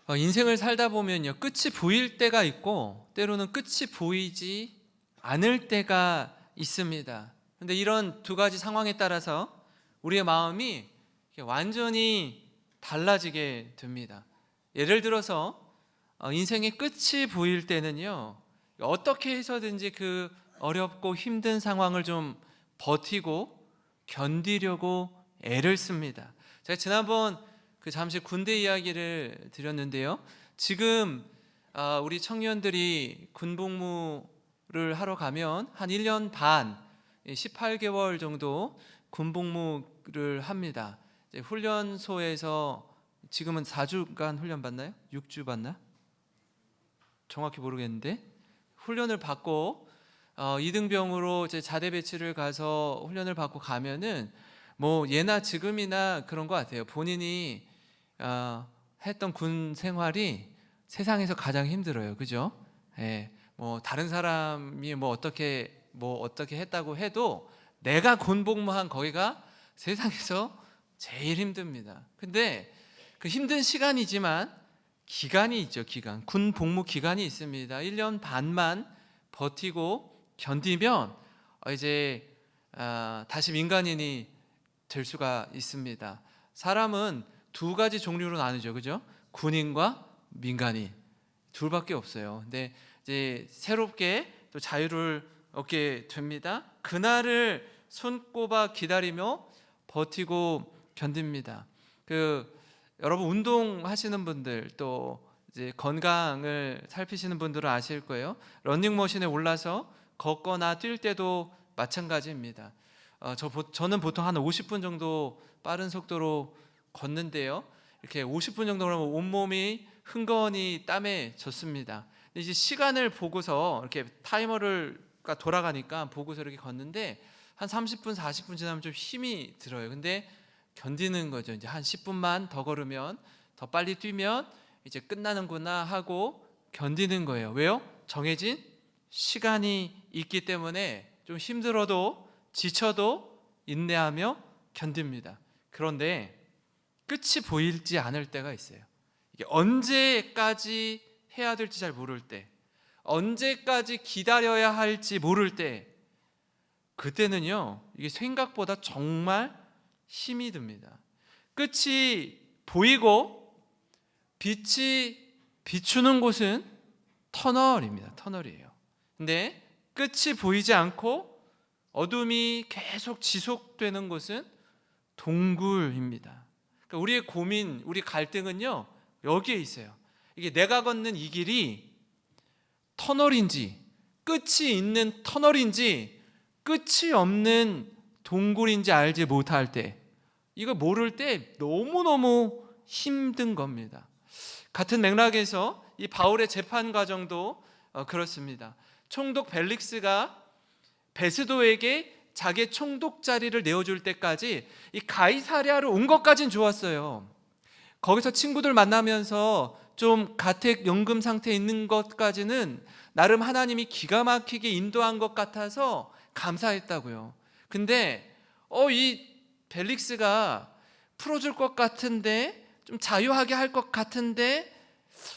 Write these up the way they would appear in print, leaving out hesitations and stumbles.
인생을 살다 보면요, 끝이 보일 때가 있고 때로는 끝이 보이지 않을 때가 있습니다. 근데 이런 두 가지 상황에 따라서 우리의 마음이 완전히 달라지게 됩니다. 예를 들어서 인생의 끝이 보일 때는요, 어떻게 해서든지 그 어렵고 힘든 상황을 좀 버티고 견디려고 애를 씁니다. 제가 지난번 잠시 군대 이야기를 드렸는데요, 지금 우리 청년들이 군복무를 하러 가면 한 1년 반, 18개월 정도 군복무를 합니다. 훈련소에서 지금은 4주간 훈련 받나요? 6주 받나? 정확히 모르겠는데 훈련을 받고 이등병으로 자대 배치를 가서 훈련을 받고 가면은 뭐 예나 지금이나 그런 것 같아요. 본인이 했던 군 생활이 세상에서 가장 힘들어요. 그죠? 예. 뭐 다른 사람이 뭐 어떻게 했다고 해도 내가 군복무한 거기가 세상에서 제일 힘듭니다. 근데 그 힘든 시간이지만 기간이 있죠. 군 복무 기간이 있습니다. 1년 반만 버티고 견디면 이제 다시 민간인이 될 수가 있습니다. 사람은 두 가지 종류로 나누죠. 그죠? 군인과 민간인 둘밖에 없어요. 근데 이제 새롭게 또 자유를 얻게 됩니다. 그날을 손꼽아 기다리며 버티고 견딥니다. 여러분 운동하시는 분들 또 이제 건강을 살피시는 분들은 아실 거예요. 러닝머신에 올라서 걷거나 뛸 때도 마찬가지입니다. 저는 보통 한 50분 정도 빠른 속도로 걷는데요, 이렇게 50분 정도 그러면 온몸이 흥건히 땀에 젖습니다. 근데 이제 시간을 보고서 이렇게 타이머가 돌아가니까 보고서 이렇게 걷는데 한 30분 40분 지나면 좀 힘이 들어요. 근데 견디는 거죠. 이제 한 10분만 더 걸으면, 더 빨리 뛰면 이제 끝나는구나 하고 견디는 거예요. 왜요? 정해진 시간이 있기 때문에 좀 힘들어도 지쳐도 인내하며 견딥니다. 그런데 끝이 보이지 않을 때가 있어요. 이게 언제까지 해야 될지 잘 모를 때, 언제까지 기다려야 할지 모를 때, 그때는요, 이게 생각보다 정말 힘이 듭니다. 끝이 보이고 빛이 비추는 곳은 터널입니다. 터널이에요. 근데 끝이 보이지 않고 어둠이 계속 지속되는 곳은 동굴입니다. 그러니까 우리의 고민, 우리 갈등은요, 여기에 있어요. 이게 내가 걷는 이 길이 터널인지, 끝이 있는 터널인지, 끝이 없는 동굴인지 알지 못할 때, 이거 모를 때 너무너무 힘든 겁니다. 같은 맥락에서 이 바울의 재판 과정도 그렇습니다. 총독 벨릭스가 베스도에게 자기 총독 자리를 내어줄 때까지 이 가이사랴로 온 것까진 좋았어요. 거기서 친구들 만나면서 좀 가택연금 상태에 있는 것까지는 나름 하나님이 기가 막히게 인도한 것 같아서 감사했다고요. 근데 이 벨릭스가 풀어줄 것 같은데, 좀 자유하게 할 것 같은데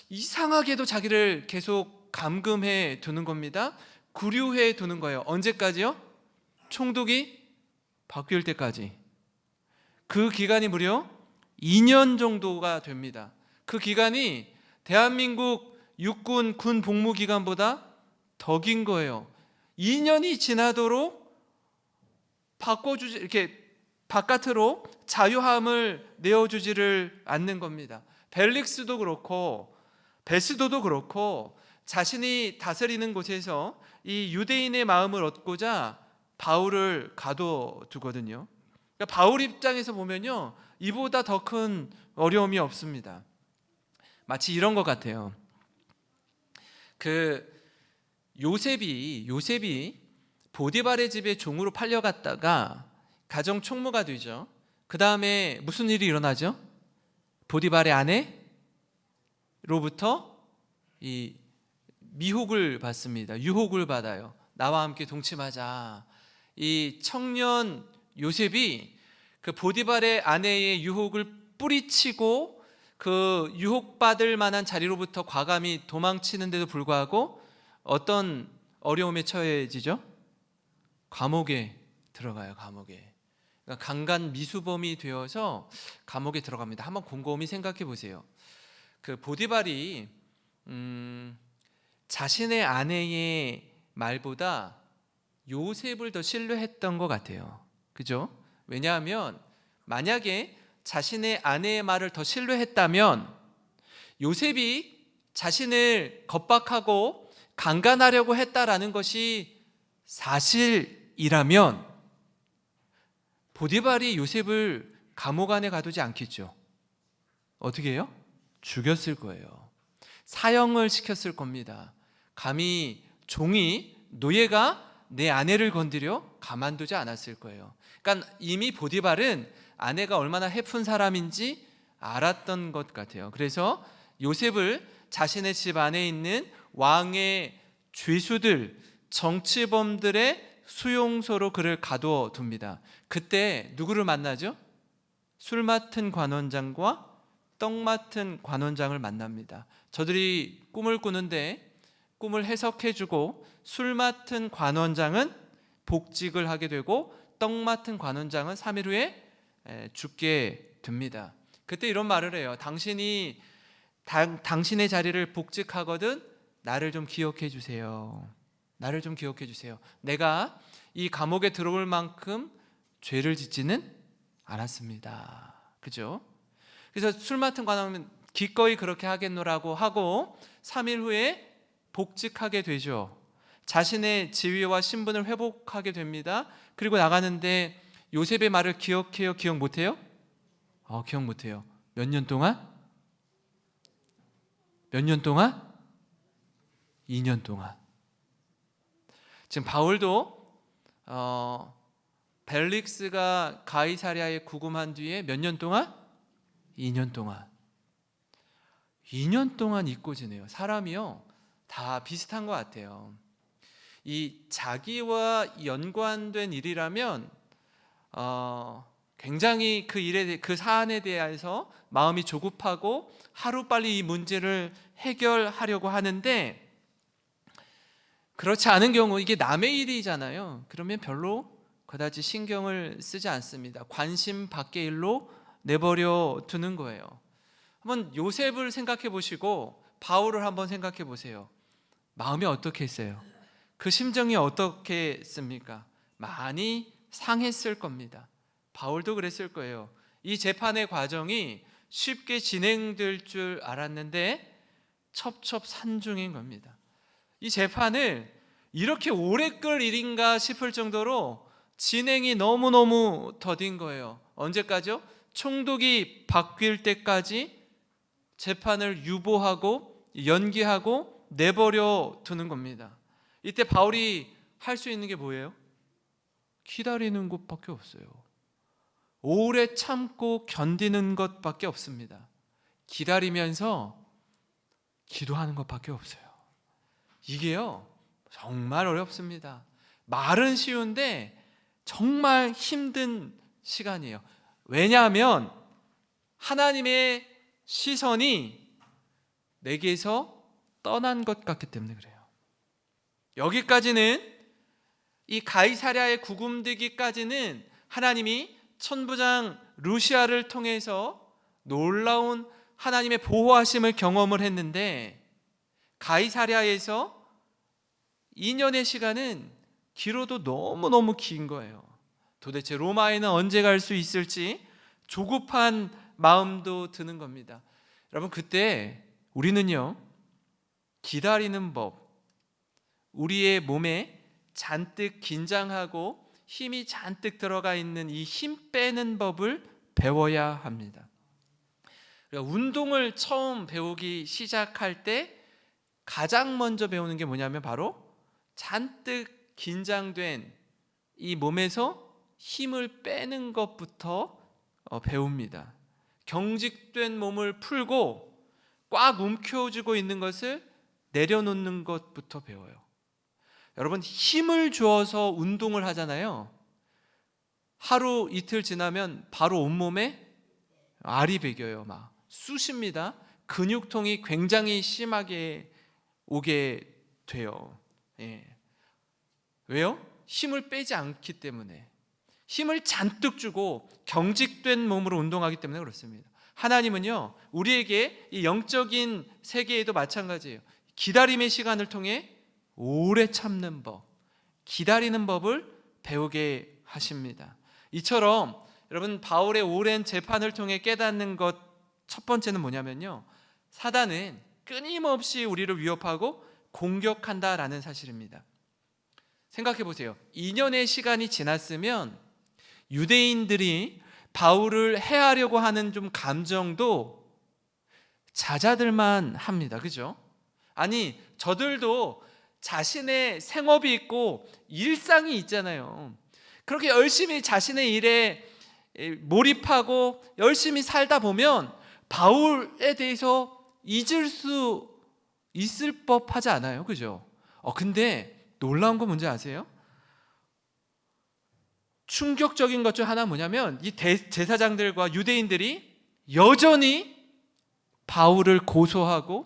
이상하게도 자기를 계속 감금해 두는 겁니다. 구류해 두는 거예요. 언제까지요? 총독이 바뀔 때까지. 그 기간이 무려 2년 정도가 됩니다. 그 기간이 대한민국 육군 군 복무 기간보다 더 긴 거예요. 2년이 지나도록 이렇게 바깥으로 자유함을 내어주지를 않는 겁니다. 벨릭스도 그렇고 베스도도 그렇고 자신이 다스리는 곳에서 이 유대인의 마음을 얻고자 바울을 가둬두거든요. 그러니까 바울 입장에서 보면요, 이보다 더 큰 어려움이 없습니다. 마치 이런 것 같아요. 요셉이 보디발의 집에 종으로 팔려갔다가 가정 총무가 되죠. 그 다음에 무슨 일이 일어나죠? 보디발의 아내로부터 이 미혹을 받습니다. 유혹을 받아요. 나와 함께 동침하자. 이 청년 요셉이 그 보디발의 아내의 유혹을 뿌리치고 그 유혹받을 만한 자리로부터 과감히 도망치는데도 불구하고 어떤 어려움에 처해지죠? 감옥에 들어가요. 감옥에. 그러니까 강간 미수범이 되어서 감옥에 들어갑니다. 한번 곰곰이 생각해 보세요. 그 보디발이 자신의 아내의 말보다 요셉을 더 신뢰했던 것 같아요. 그죠? 왜냐하면 만약에 자신의 아내의 말을 더 신뢰했다면 요셉이 자신을 겁박하고 강간하려고 했다라는 것이 사실이라면 보디발이 요셉을 감옥 안에 가두지 않겠죠. 어떻게 해요? 죽였을 거예요. 사형을 시켰을 겁니다. 감히 종이, 노예가 내 아내를 건드려 가만두지 않았을 거예요. 그러니까 이미 보디발은 아내가 얼마나 해픈 사람인지 알았던 것 같아요. 그래서 요셉을 자신의 집 안에 있는 왕의 죄수들, 정치범들의 수용소로 그를 가두어 둡니다. 그때 누구를 만나죠? 술 맡은 관원장과 떡 맡은 관원장을 만납니다. 저들이 꿈을 꾸는데 꿈을 해석해주고 술 맡은 관원장은 복직을 하게 되고 떡 맡은 관원장은 3일 후에 죽게 됩니다. 그때 이런 말을 해요. 당신이 당신의 자리를 복직하거든 나를 좀 기억해 주세요. 나를 좀 기억해 주세요. 내가 이 감옥에 들어올 만큼 죄를 짓지는 않았습니다. 그죠? 그래서 술 맡은 관원은 기꺼이 그렇게 하겠노라고 하고 3일 후에 복직하게 되죠. 자신의 지위와 신분을 회복하게 됩니다. 그리고 나가는데 요셉의 말을 기억해요? 기억 못해요? 기억 못해요. 몇 년 동안? 몇 년 동안? 2년 동안. 지금 바울도 벨릭스가 가이사랴에 구금한 뒤에 몇 년 동안? 2년 동안. 2년 동안 잊고 지내요. 사람이요 다 비슷한 것 같아요. 이 자기와 연관된 일이라면 굉장히 그 일에 그 사안에 대해서 마음이 조급하고 하루빨리 이 문제를 해결하려고 하는데 그렇지 않은 경우 이게 남의 일이잖아요. 그러면 별로 그다지 신경을 쓰지 않습니다. 관심 밖의 일로 내버려 두는 거예요. 한번 요셉을 생각해 보시고 바울을 한번 생각해 보세요. 마음이 어떻게 했어요? 그 심정이 어떻게 했습니까? 많이 상했을 겁니다. 바울도 그랬을 거예요. 이 재판의 과정이 쉽게 진행될 줄 알았는데 첩첩산중인 겁니다. 이 재판을 이렇게 오래 끌 일인가 싶을 정도로 진행이 너무너무 더딘 거예요. 언제까지요? 총독이 바뀔 때까지 재판을 유보하고 연기하고 내버려 두는 겁니다. 이때 바울이 할 수 있는 게 뭐예요? 기다리는 것밖에 없어요. 오래 참고 견디는 것밖에 없습니다. 기다리면서 기도하는 것밖에 없어요. 이게요 정말 어렵습니다. 말은 쉬운데 정말 힘든 시간이에요. 왜냐하면 하나님의 시선이 내게서 떠난 것 같기 때문에 그래요. 여기까지는 이 가이사랴에 구금되기까지는 하나님이 천부장 루시아를 통해서 놀라운 하나님의 보호하심을 경험을 했는데 가이사랴에서 2년의 시간은 길어도 너무너무 긴 거예요. 도대체 로마에는 언제 갈 수 있을지 조급한 마음도 드는 겁니다. 여러분 그때 우리는요 기다리는 법, 우리의 몸에 잔뜩 긴장하고 힘이 잔뜩 들어가 있는 이 힘 빼는 법을 배워야 합니다. 운동을 처음 배우기 시작할 때 가장 먼저 배우는 게 뭐냐면 바로 잔뜩 긴장된 이 몸에서 힘을 빼는 것부터 배웁니다. 경직된 몸을 풀고 꽉 움켜쥐고 있는 것을 내려놓는 것부터 배워요. 여러분 힘을 주어서 운동을 하잖아요. 하루 이틀 지나면 바로 온몸에 알이 배겨요. 막 쑤십니다. 근육통이 굉장히 심하게 오게 돼요. 예. 왜요? 힘을 빼지 않기 때문에, 힘을 잔뜩 주고 경직된 몸으로 운동하기 때문에 그렇습니다. 하나님은요, 우리에게 이 영적인 세계에도 마찬가지예요. 기다림의 시간을 통해 오래 참는 법, 기다리는 법을 배우게 하십니다. 이처럼 여러분, 바울의 오랜 재판을 통해 깨닫는 것 첫 번째는 뭐냐면요, 사단은 끊임없이 우리를 위협하고 공격한다라는 사실입니다. 생각해 보세요. 2년의 시간이 지났으면 유대인들이 바울을 해하려고 하는 좀 감정도 잦아들만 합니다. 그죠? 아니, 저들도 자신의 생업이 있고 일상이 있잖아요. 그렇게 열심히 자신의 일에 몰입하고 열심히 살다 보면 바울에 대해서 잊을 수 있을 법하지 않아요? 그죠? 근데 놀라운 거 뭔지 아세요? 충격적인 것 중 하나 뭐냐면, 이 제사장들과 유대인들이 여전히 바울을 고소하고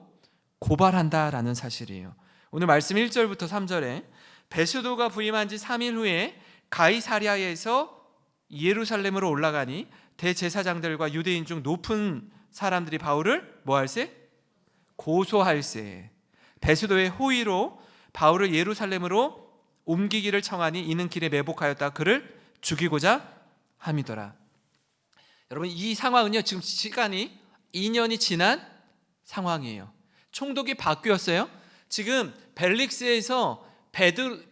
고발한다라는 사실이에요. 오늘 말씀 1절부터 3절에 베스도가 부임한 지 3일 후에 가이사랴에서 예루살렘으로 올라가니 대제사장들과 유대인 중 높은 사람들이 바울을 뭐할세? 고소할세. 베스도의 호의로 바울을 예루살렘으로 옮기기를 청하니 이는 길에 매복하였다 그를 죽이고자 함이더라. 여러분, 이 상황은요, 지금 시간이 2년이 지난 상황이에요. 총독이 바뀌었어요. 지금 벨릭스에서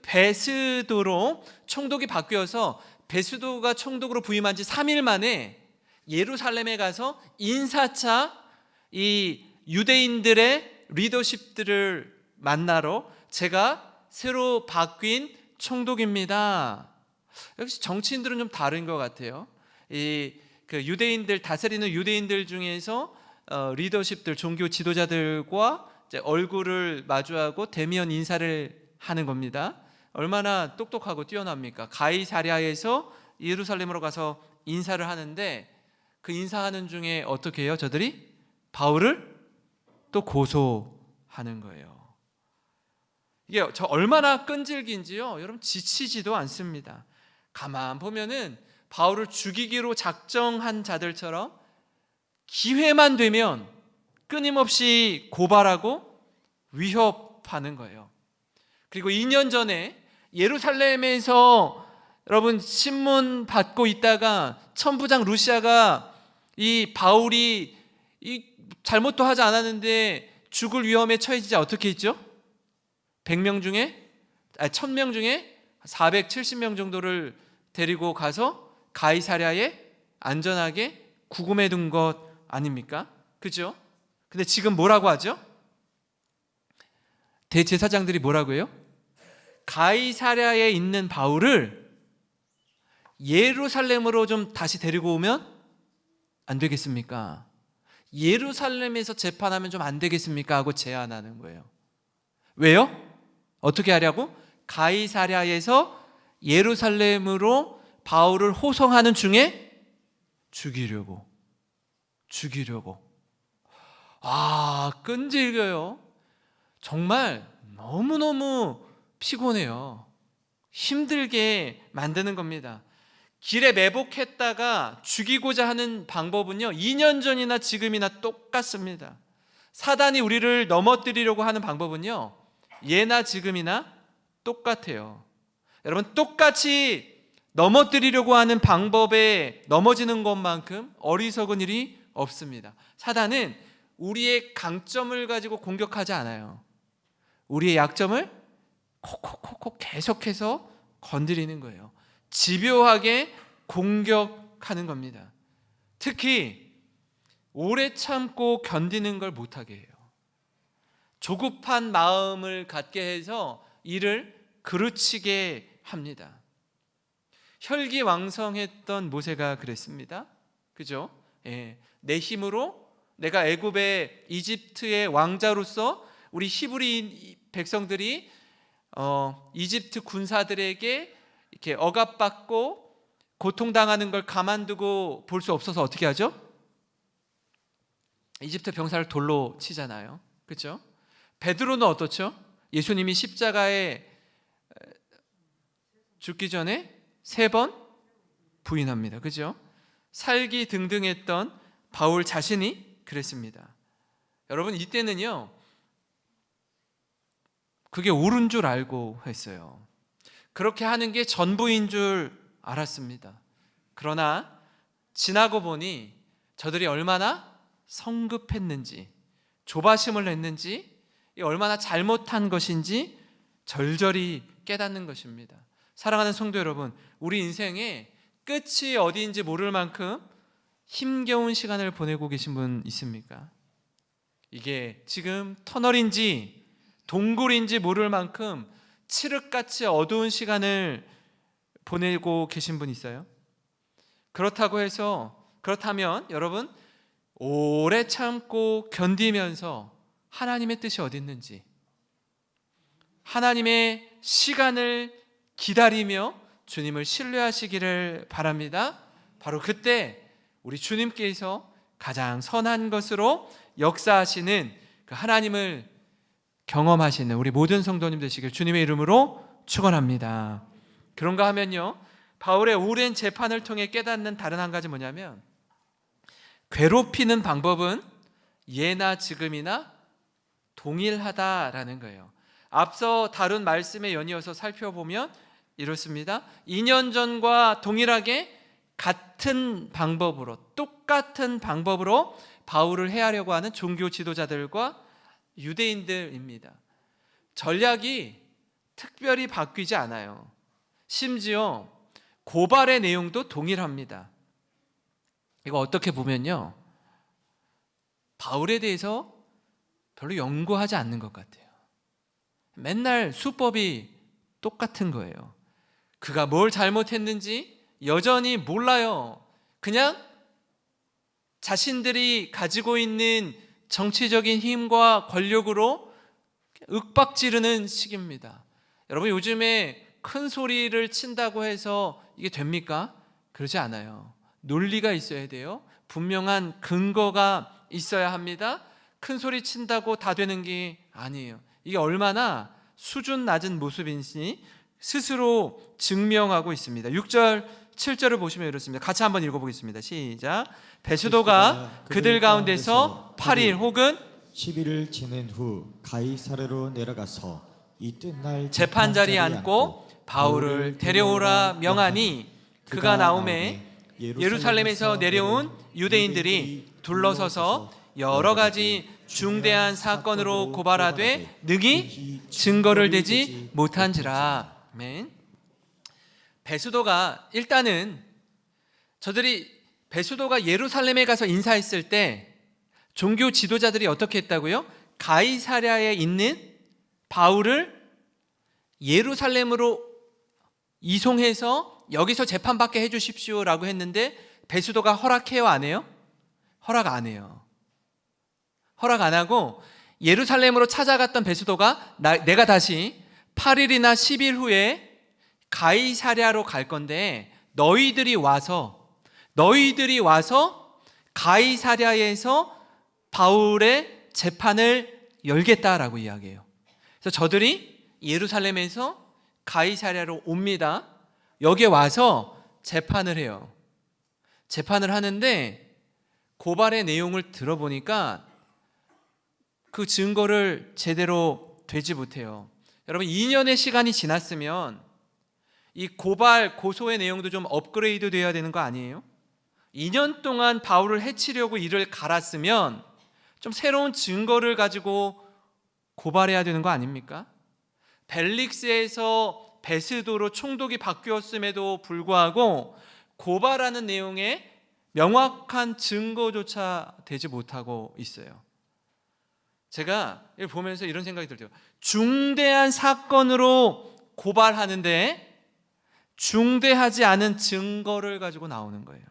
베스도로 총독이 바뀌어서 베스도가 총독으로 부임한 지 3일 만에 예루살렘에 가서 인사차 이 유대인들의 리더십들을 만나러 제가 새로 바뀐 총독입니다. 역시 정치인들은 좀 다른 것 같아요. 그 유대인들, 다스리는 유대인들 중에서 리더십들, 종교 지도자들과 이제 얼굴을 마주하고 대면 인사를 하는 겁니다. 얼마나 똑똑하고 뛰어납니까? 가이사랴에서 예루살렘으로 가서 인사를 하는데, 그 인사하는 중에 어떻게 해요? 저들이 바울을 또 고소하는 거예요. 이게 저 얼마나 끈질긴지요, 여러분, 지치지도 않습니다. 가만 보면은 바울을 죽이기로 작정한 자들처럼 기회만 되면 끊임없이 고발하고 위협하는 거예요. 그리고 2년 전에 예루살렘에서 여러분 신문 받고 있다가 천부장 루시아가 이 바울이 잘못도 하지 않았는데 죽을 위험에 처해지자 어떻게 했죠? 1000명 중에 470명 정도를 데리고 가서 가이사랴에 안전하게 구금해 둔 것 아닙니까? 그죠? 근데 지금 뭐라고 하죠? 대제사장들이 뭐라고 해요? 가이사랴에 있는 바울을 예루살렘으로 좀 다시 데리고 오면 안 되겠습니까? 예루살렘에서 재판하면 좀 안 되겠습니까? 하고 제안하는 거예요. 왜요? 어떻게 하려고? 가이사랴에서 예루살렘으로 바울을 호송하는 중에 죽이려고. 끈질겨요. 정말 너무너무 피곤해요. 힘들게 만드는 겁니다. 길에 매복했다가 죽이고자 하는 방법은요, 2년 전이나 지금이나 똑같습니다. 사단이 우리를 넘어뜨리려고 하는 방법은요, 예나 지금이나 똑같아요. 여러분, 똑같이 넘어뜨리려고 하는 방법에 넘어지는 것만큼 어리석은 일이 없습니다. 사단은 우리의 강점을 가지고 공격하지 않아요. 우리의 약점을 콕콕콕콕 계속해서 건드리는 거예요. 집요하게 공격하는 겁니다. 특히 오래 참고 견디는 걸 못하게 해요. 조급한 마음을 갖게 해서 이를 그르치게 합니다. 혈기왕성했던 모세가 그랬습니다. 그죠? 예. 내 힘으로 내가 애굽의 이집트의 왕자로서 우리 히브리 백성들이 이집트 군사들에게 이렇게 억압받고 고통당하는 걸 가만두고 볼 수 없어서 어떻게 하죠? 이집트 병사를 돌로 치잖아요. 그렇죠? 베드로는 어떻죠? 예수님이 십자가에 죽기 전에 3번 부인합니다. 그죠? 살기 등등했던 바울 자신이 그랬습니다. 여러분, 이때는요, 그게 옳은 줄 알고 했어요. 그렇게 하는 게 전부인 줄 알았습니다. 그러나 지나고 보니 저들이 얼마나 성급했는지, 조바심을 했는지, 얼마나 잘못한 것인지 절절히 깨닫는 것입니다. 사랑하는 성도 여러분, 우리 인생에 끝이 어디인지 모를 만큼 힘겨운 시간을 보내고 계신 분 있습니까? 이게 지금 터널인지 동굴인지 모를 만큼 칠흑같이 어두운 시간을 보내고 계신 분 있어요? 그렇다면 여러분, 오래 참고 견디면서 하나님의 뜻이 어디 있는지, 하나님의 시간을 기다리며 주님을 신뢰하시기를 바랍니다. 바로 그때 우리 주님께서 가장 선한 것으로 역사하시는 그 하나님을 경험하시는 우리 모든 성도님 되시길 주님의 이름으로 축원합니다. 그런가 하면요, 바울의 오랜 재판을 통해 깨닫는 다른 한 가지 뭐냐면, 괴롭히는 방법은 예나 지금이나 동일하다라는 거예요. 앞서 다룬 말씀에 연이어서 살펴보면 이렇습니다. 2년 전과 동일하게 같은 방법으로, 똑같은 방법으로 바울을 해하려고 하는 종교 지도자들과 유대인들입니다. 전략이 특별히 바뀌지 않아요. 심지어 고발의 내용도 동일합니다. 이거 어떻게 보면요, 바울에 대해서 별로 연구하지 않는 것 같아요. 맨날 수법이 똑같은 거예요. 그가 뭘 잘못했는지 여전히 몰라요. 그냥 자신들이 가지고 있는 정치적인 힘과 권력으로 윽박지르는 식입니다. 여러분, 요즘에 큰 소리를 친다고 해서 이게 됩니까? 그러지 않아요. 논리가 있어야 돼요. 분명한 근거가 있어야 합니다. 큰 소리 친다고 다 되는 게 아니에요. 이게 얼마나 수준 낮은 모습인지 스스로 증명하고 있습니다. 6절, 7절을 보시면 이렇습니다. 같이 한번 읽어보겠습니다. 시작. 베스도가 그들 가운데서 8일 혹은 10일을 지낸 후 가이사랴로 내려가서 이튿날 재판자리에 앉고 바울을 데려오라 명하니, 그가 나오매 예루살렘에서 내려온 유대인들이 둘러서서 여러 가지 중대한 사건으로 고발하되 능히 증거를 대지 못한지라. 아멘. 베스도가 일단은 베스도가 예루살렘에 가서 인사했을 때 종교 지도자들이 어떻게 했다고요? 가이사랴에 있는 바울을 예루살렘으로 이송해서 여기서 재판받게 해주십시오라고 했는데, 베스도가 허락해요, 안 해요? 허락 안 해요. 허락 안 하고 예루살렘으로 찾아갔던 베스도가 내가 다시 8일이나 10일 후에 가이사랴로 갈 건데 너희들이 와서 가이사랴에서 바울의 재판을 열겠다라고 이야기해요. 그래서 저들이 예루살렘에서 가이사랴로 옵니다. 여기에 와서 재판을 해요. 재판을 하는데 고발의 내용을 들어보니까 그 증거를 제대로 되지 못해요. 여러분, 2년의 시간이 지났으면 이 고소의 내용도 좀 업그레이드 되어야 되는 거 아니에요? 2년 동안 바울을 해치려고 이를 갈았으면 좀 새로운 증거를 가지고 고발해야 되는 거 아닙니까? 벨릭스에서 베스도로 총독이 바뀌었음에도 불구하고 고발하는 내용에 명확한 증거조차 되지 못하고 있어요. 제가 이걸 보면서 이런 생각이 들어요. 중대한 사건으로 고발하는데 중대하지 않은 증거를 가지고 나오는 거예요.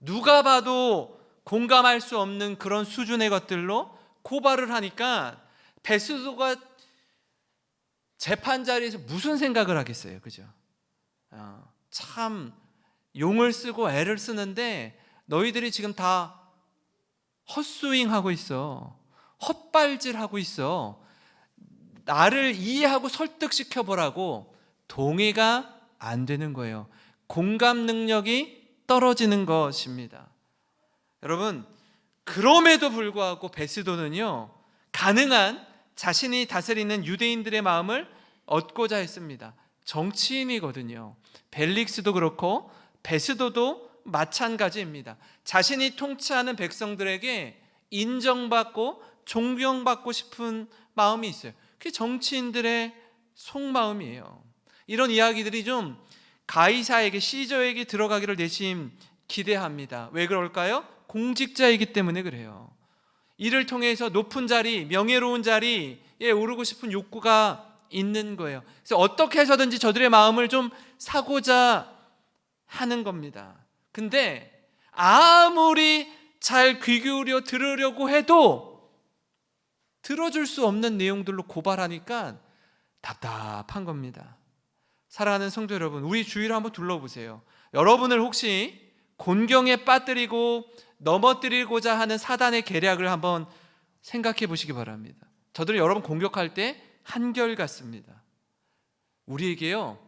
누가 봐도 공감할 수 없는 그런 수준의 것들로 고발을 하니까 베스도가 재판 자리에서 무슨 생각을 하겠어요, 그죠? 참 용을 쓰고 애를 쓰는데 너희들이 지금 다 헛스윙하고 있어. 헛발질하고 있어. 나를 이해하고 설득시켜 보라고 동의가 안 되는 거예요. 공감 능력이 떨어지는 것입니다. 여러분, 그럼에도 불구하고 베스도는요, 가능한 자신이 다스리는 유대인들의 마음을 얻고자 했습니다. 정치인이거든요. 벨릭스도 그렇고 베스도도 마찬가지입니다. 자신이 통치하는 백성들에게 인정받고 존경받고 싶은 마음이 있어요. 그게 정치인들의 속마음이에요. 이런 이야기들이 좀 가이사에게, 시저에게 들어가기를 내심 기대합니다. 왜 그럴까요? 공직자이기 때문에 그래요. 이를 통해서 높은 자리, 명예로운 자리에 오르고 싶은 욕구가 있는 거예요. 그래서 어떻게 해서든지 저들의 마음을 좀 사고자 하는 겁니다. 근데 아무리 잘 귀 기울여 들으려고 해도 들어줄 수 없는 내용들로 고발하니까 답답한 겁니다. 사랑하는 성도 여러분, 우리 주위를 한번 둘러보세요. 여러분을 혹시 곤경에 빠뜨리고 넘어뜨리고자 하는 사단의 계략을 한번 생각해 보시기 바랍니다. 저들은 여러분 공격할 때 한결같습니다. 우리에게요,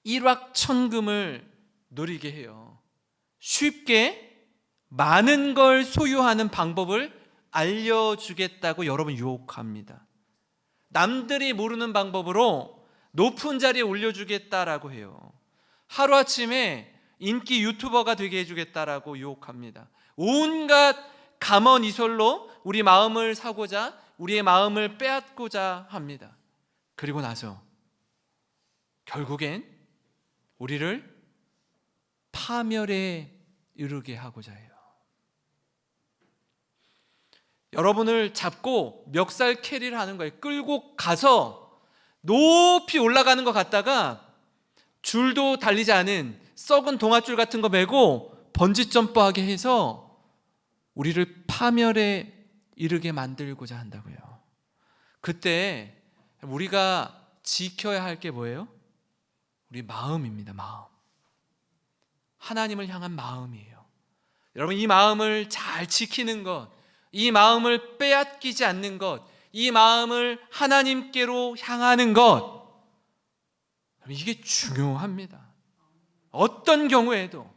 일확천금을 누리게 해요. 쉽게 많은 걸 소유하는 방법을 알려주겠다고 여러분 유혹합니다. 남들이 모르는 방법으로 높은 자리에 올려주겠다라고 해요. 하루아침에 인기 유튜버가 되게 해주겠다라고 유혹합니다. 온갖 감언이설로 우리 마음을 사고자, 우리의 마음을 빼앗고자 합니다. 그리고 나서 결국엔 우리를 파멸에 이르게 하고자 해요. 여러분을 잡고 멱살 캐리를 하는 거예요. 끌고 가서 높이 올라가는 것 같다가 줄도 달리지 않은 썩은 동아줄 같은 거 메고 번지점프하게 해서 우리를 파멸에 이르게 만들고자 한다고요. 그때 우리가 지켜야 할 게 뭐예요? 우리 마음입니다. 마음. 하나님을 향한 마음이에요. 여러분, 이 마음을 잘 지키는 것, 이 마음을 빼앗기지 않는 것, 이 마음을 하나님께로 향하는 것, 이게 중요합니다. 어떤 경우에도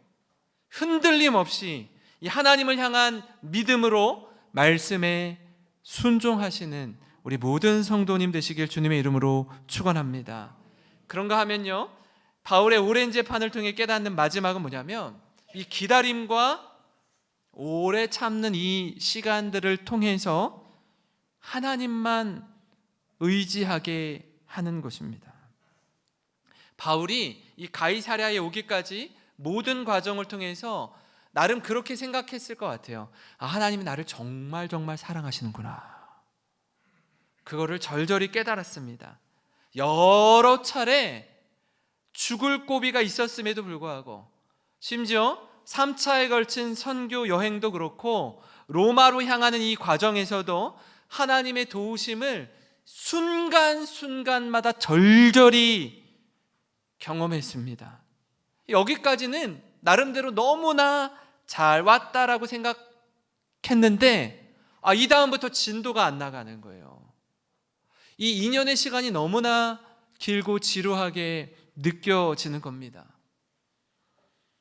흔들림 없이 이 하나님을 향한 믿음으로 말씀에 순종하시는 우리 모든 성도님 되시길 주님의 이름으로 축원합니다. 그런가 하면요, 바울의 오랜 재판을 통해 깨닫는 마지막은 뭐냐면, 이 기다림과 오래 참는 이 시간들을 통해서 하나님만 의지하게 하는 것입니다. 바울이 이 가이사랴에 오기까지 모든 과정을 통해서 나름 그렇게 생각했을 것 같아요. 하나님이 나를 정말 사랑하시는구나. 그거를 절절히 깨달았습니다. 여러 차례 죽을 고비가 있었음에도 불구하고, 심지어 3차에 걸친 선교 여행도 그렇고 로마로 향하는 이 과정에서도 하나님의 도우심을 순간순간마다 절절히 경험했습니다. 여기까지는 나름대로 너무나 잘 왔다라고 생각했는데 이 다음부터 진도가 안 나가는 거예요. 이 2년의 시간이 너무나 길고 지루하게 느껴지는 겁니다.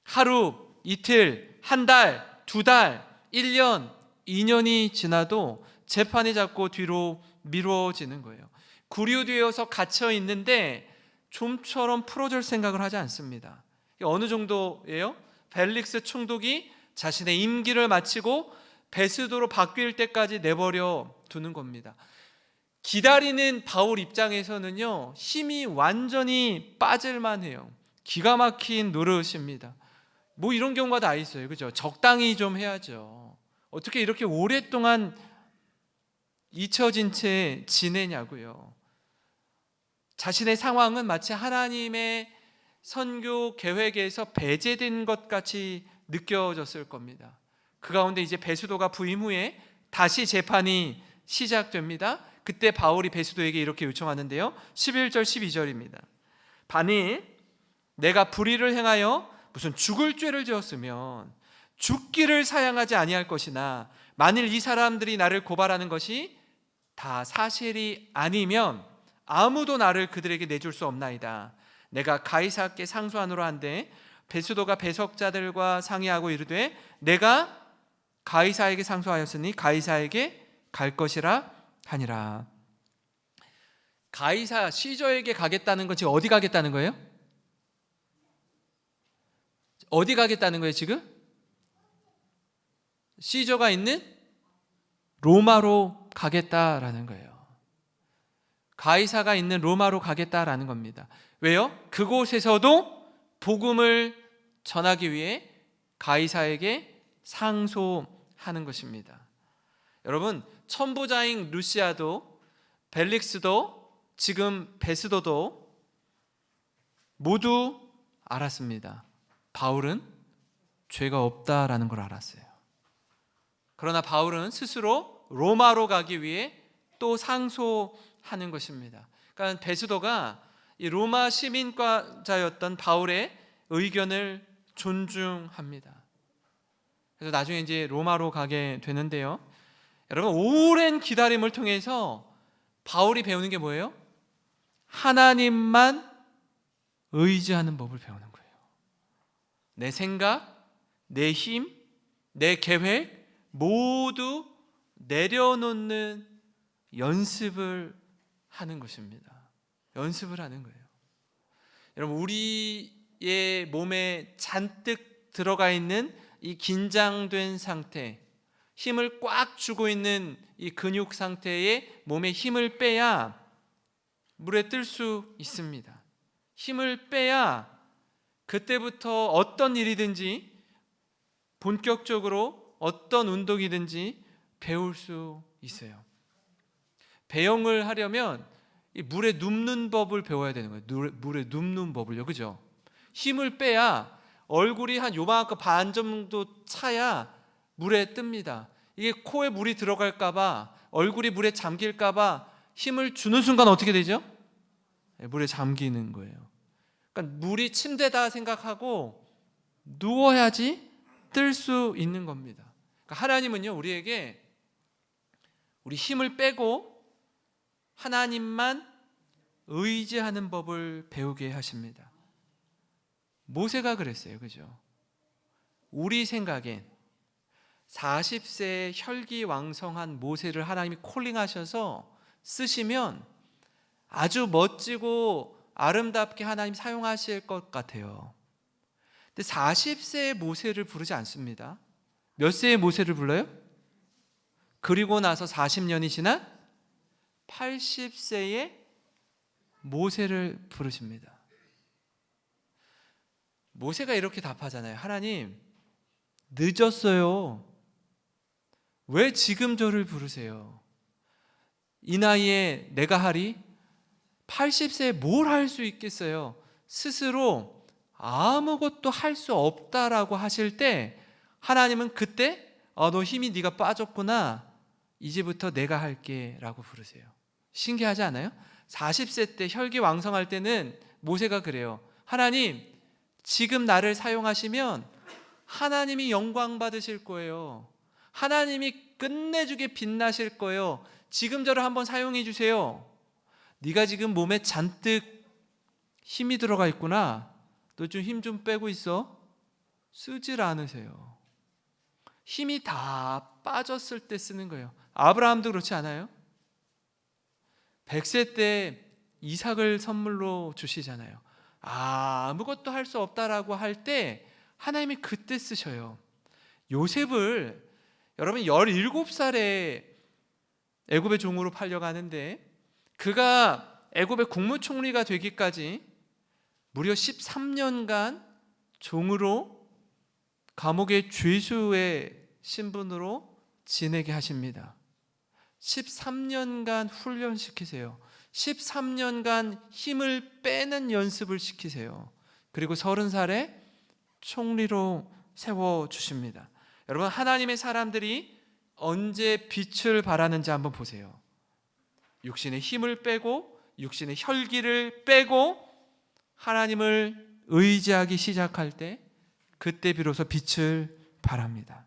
하루, 이틀, 한 달, 두 달, 1년, 2년이 지나도 재판이 자꾸 뒤로 미뤄지는 거예요. 구류되어서 갇혀 있는데 좀처럼 풀어줄 생각을 하지 않습니다. 어느 정도예요? 벨릭스 총독이 자신의 임기를 마치고 베스도로 바뀔 때까지 내버려 두는 겁니다. 기다리는 바울 입장에서는요, 힘이 완전히 빠질만 해요. 기가 막힌 노릇입니다. 뭐 이런 경우가 다 있어요. 그죠? 적당히 좀 해야죠. 어떻게 이렇게 오랫동안 잊혀진 채 지내냐고요. 자신의 상황은 마치 하나님의 선교 계획에서 배제된 것 같이 느껴졌을 겁니다. 그 가운데 이제 베스도가 부임 후에 다시 재판이 시작됩니다. 그때 바울이 베스도에게 이렇게 요청하는데요, 11절 12절입니다. 반일 내가 불의를 행하여 무슨 죽을 죄를 지었으면 죽기를 사양하지 아니할 것이나 만일 이 사람들이 나를 고발하는 것이 다 사실이 아니면 아무도 나를 그들에게 내줄 수 없나이다. 내가 가이사께 상소하노라 한데 베스도가 배석자들과 상의하고 이르되 내가 가이사에게 상소하였으니 가이사에게 갈 것이라 하니라. 가이사 시저에게 가겠다는 건 지금 어디 가겠다는 거예요? 어디 가겠다는 거예요 지금? 시저가 있는 로마로 가겠다라는 거예요. 가이사가 있는 로마로 가겠다라는 겁니다. 왜요? 그곳에서도 복음을 전하기 위해 가이사에게 상소하는 것입니다. 여러분, 천부자인 루시아도 벨릭스도 지금 베스도도 모두 알았습니다. 바울은 죄가 없다라는 걸 알았어요. 그러나 바울은 스스로 로마로 가기 위해 또 상소하는 것입니다. 그러니까 베스도가 이 로마 시민과자였던 바울의 의견을 존중합니다. 그래서 나중에 이제 로마로 가게 되는데요. 여러분, 오랜 기다림을 통해서 바울이 배우는 게 뭐예요? 하나님만 의지하는 법을 배우는 거예요. 내 생각, 내 힘, 내 계획 모두 내려놓는 연습을 하는 것입니다. 연습을 하는 거예요. 여러분, 우리의 몸에 잔뜩 들어가 있는 이 긴장된 상태, 힘을 꽉 주고 있는 이 근육 상태에 몸에 힘을 빼야 물에 뜰 수 있습니다. 힘을 빼야 그때부터 어떤 일이든지 본격적으로 어떤 운동이든지 배울 수 있어요. 배영을 하려면 이 물에 눕는 법을 배워야 되는 거예요. 물에 눕는 법을요, 그죠? 힘을 빼야 얼굴이 한 요만큼 반 정도 차야 물에 뜹니다. 이게 코에 물이 들어갈까봐, 얼굴이 물에 잠길까봐 힘을 주는 순간 어떻게 되죠? 물에 잠기는 거예요. 그러니까 물이 침대다 생각하고 누워야지 뜰 수 있는 겁니다. 그러니까 하나님은요, 우리에게 우리 힘을 빼고 하나님만 의지하는 법을 배우게 하십니다. 모세가 그랬어요, 그죠? 우리 생각엔 40세에 혈기왕성한 모세를 하나님이 콜링하셔서 쓰시면 아주 멋지고 아름답게 하나님 사용하실 것 같아요. 근데 40세의 모세를 부르지 않습니다. 몇 세의 모세를 불러요? 그리고 나서 40년이 지난 80세의 모세를 부르십니다. 모세가 이렇게 답하잖아요. 하나님, 늦었어요. 왜 지금 저를 부르세요? 이 나이에 내가 하리? 80세에 뭘 할 수 있겠어요? 스스로 아무것도 할 수 없다라고 하실 때 하나님은 그때 너 힘이 네가 빠졌구나. 이제부터 내가 할게 라고 부르세요. 신기하지 않아요? 40세 때 혈기왕성할 때는 모세가 그래요. 하나님, 지금 나를 사용하시면 하나님이 영광 받으실 거예요. 하나님이 끝내주게 빛나실 거예요. 지금 저를 한번 사용해 주세요. 네가 지금 몸에 잔뜩 힘이 들어가 있구나. 너 좀 힘 좀 빼고 있어. 쓰질 않으세요. 힘이 다 빠졌을 때 쓰는 거예요. 아브라함도 그렇지 않아요? 100세 때 이삭을 선물로 주시잖아요. 아무것도 할 수 없다라고 할 때 하나님이 그때 쓰셔요. 요셉을 여러분 17살에 애굽의 종으로 팔려가는데 그가 애굽의 국무총리가 되기까지 무려 13년간 종으로 감옥의 죄수의 신분으로 지내게 하십니다. 13년간 훈련시키세요. 13년간 힘을 빼는 연습을 시키세요. 그리고 30살에 총리로 세워주십니다. 여러분, 하나님의 사람들이 언제 빛을 발하는지 한번 보세요. 육신의 힘을 빼고 육신의 혈기를 빼고 하나님을 의지하기 시작할 때 그때 비로소 빛을 바랍니다.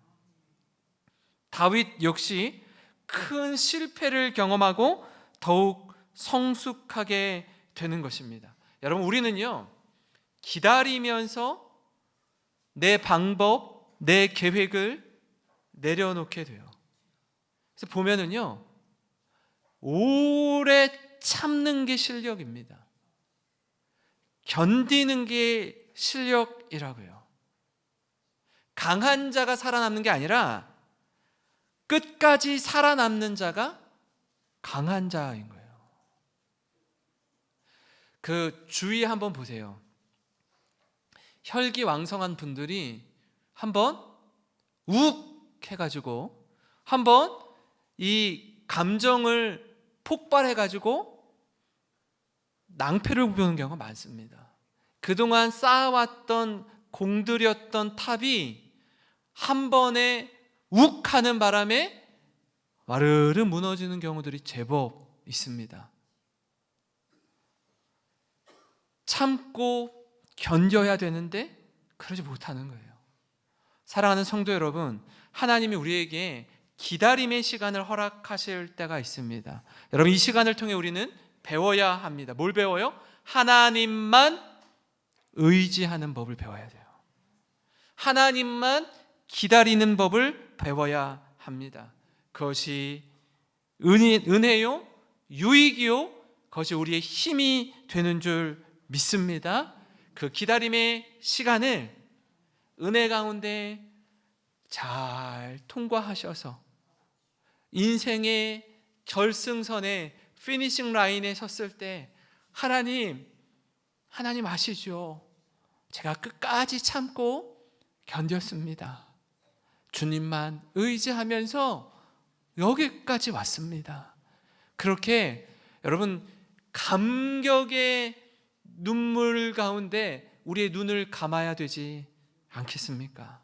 다윗 역시 큰 실패를 경험하고 더욱 성숙하게 되는 것입니다. 여러분, 우리는요, 기다리면서 내 방법, 내 계획을 내려놓게 돼요. 그래서 보면은요, 오래 참는 게 실력입니다. 견디는 게 실력이라고요. 강한 자가 살아남는 게 아니라 끝까지 살아남는 자가 강한 자인 거예요. 그 주위에 한번 보세요. 혈기왕성한 분들이 한번 욱 해가지고 한번 이 감정을 폭발해가지고 낭패를 보는 경우가 많습니다. 그동안 쌓아왔던 공들였던 탑이 한 번에 욱 하는 바람에 와르르 무너지는 경우들이 제법 있습니다. 참고 견뎌야 되는데 그러지 못하는 거예요. 사랑하는 성도 여러분, 하나님이 우리에게 기다림의 시간을 허락하실 때가 있습니다. 여러분, 이 시간을 통해 우리는 배워야 합니다. 뭘 배워요? 하나님만 의지하는 법을 배워야 돼요. 하나님만 기다리는 법을 배워야 합니다. 그것이 은혜요, 유익이요, 그것이 우리의 힘이 되는 줄 믿습니다. 그 기다림의 시간을 은혜 가운데 잘 통과하셔서 인생의 결승선에 피니싱 라인에 섰을 때 하나님 아시죠? 제가 끝까지 참고 견뎠습니다. 주님만 의지하면서 여기까지 왔습니다. 그렇게 여러분, 감격의 눈물 가운데 우리의 눈을 감아야 되지 않겠습니까?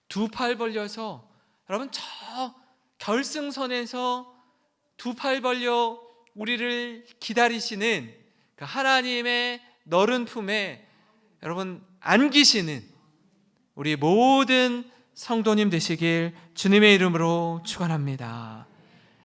두 팔 벌려서 여러분, 저 결승선에서 두 팔 벌려 우리를 기다리시는 그 하나님의 너른 품에 여러분 안기시는 우리 모든 성도님 되시길 주님의 이름으로 축원합니다.